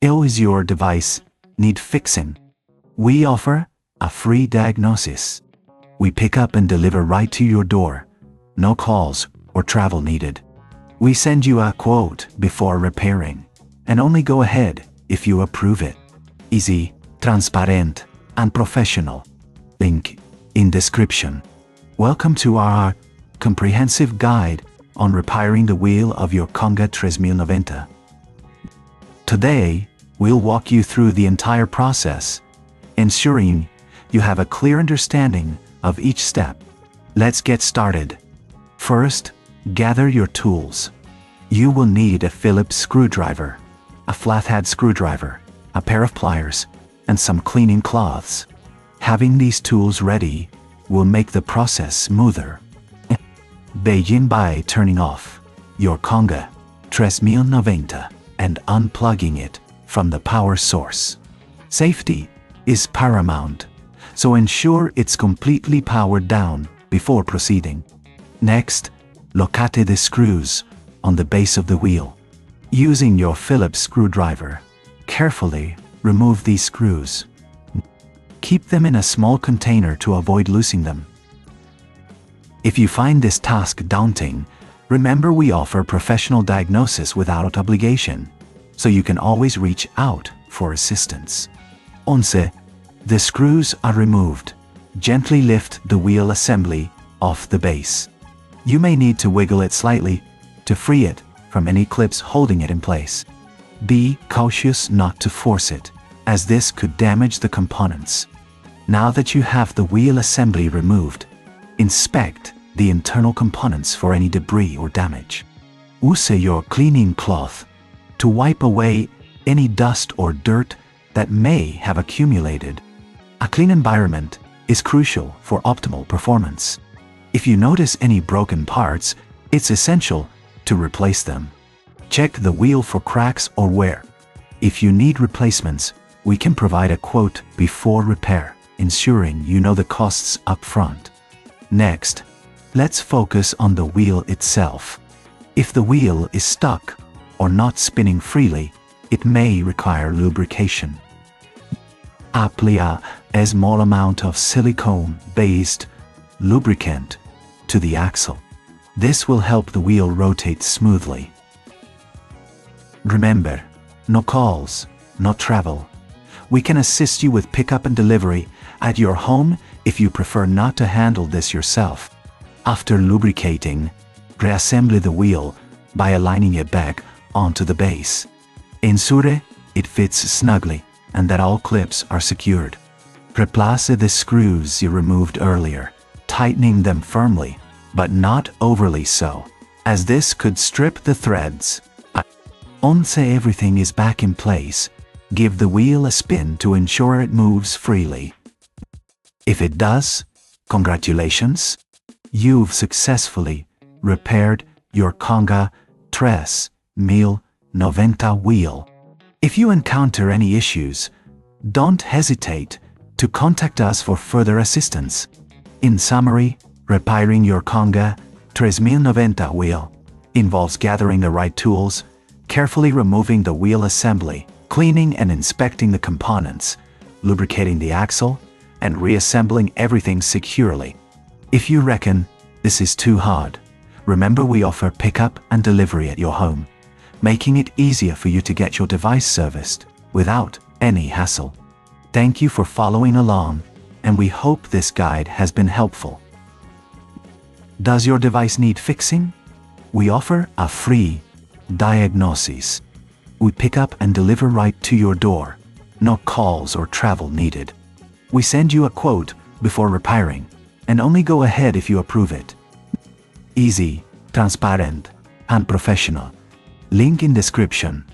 Is your device need fixing? We offer a free diagnosis. We pick up and deliver right to your door. No calls or travel needed. We send you a quote before repairing, and only go ahead if you approve it. Easy, transparent, and professional. Link in description. Welcome to our comprehensive guide on repairing the wheel of your Conga 3090. Today, we'll walk you through the entire process, ensuring you have a clear understanding of each step. Let's get started. First, gather your tools. You will need a Phillips screwdriver, a flathead screwdriver, a pair of pliers, and some cleaning cloths. Having these tools ready will make the process smoother. Begin by turning off your Conga 3090 and unplugging it from the power source. Safety is paramount, so ensure it's completely powered down before proceeding. Next, locate the screws on the base of the wheel. Using your Phillips screwdriver, carefully remove these screws. Keep them in a small container to avoid losing them. If you find this task daunting, remember we offer professional diagnosis without obligation, so you can always reach out for assistance. Once the screws are removed, gently lift the wheel assembly off the base. You may need to wiggle it slightly to free it from any clips holding it in place. Be cautious not to force it, as this could damage the components. Now that you have the wheel assembly removed, inspect the internal components for any debris or damage. Use your cleaning cloth to wipe away any dust or dirt that may have accumulated. A clean environment is crucial for optimal performance. If you notice any broken parts, it's essential to replace them. Check the wheel for cracks or wear. If you need replacements, we can provide a quote before repair, ensuring you know the costs up front. Next, let's focus on the wheel itself. If the wheel is stuck or not spinning freely, it may require lubrication. Apply a small amount of silicone-based lubricant to the axle. This will help the wheel rotate smoothly. Remember, no calls, no travel. We can assist you with pickup and delivery at your home if you prefer not to handle this yourself. After lubricating, reassemble the wheel by aligning it back onto the base. Ensure it fits snugly and that all clips are secured. Replace the screws you removed earlier, tightening them firmly, but not overly so, as this could strip the threads. Once everything is back in place, give the wheel a spin to ensure it moves freely. If it does, congratulations! You've successfully repaired your Conga 3090 wheel. If you encounter any issues, don't hesitate to contact us for further assistance. In summary, repairing your Conga 3090 wheel involves gathering the right tools, carefully removing the wheel assembly, cleaning and inspecting the components, lubricating the axle, and reassembling everything securely. If you reckon this is too hard, remember we offer pickup and delivery at your home, making it easier for you to get your device serviced without any hassle. Thank you for following along, and we hope this guide has been helpful. Does your device need fixing? We offer a free diagnosis. We pick up and deliver right to your door. No calls or travel needed. We send you a quote before repairing, and only go ahead if you approve it. Easy, transparent, and professional. Link in description.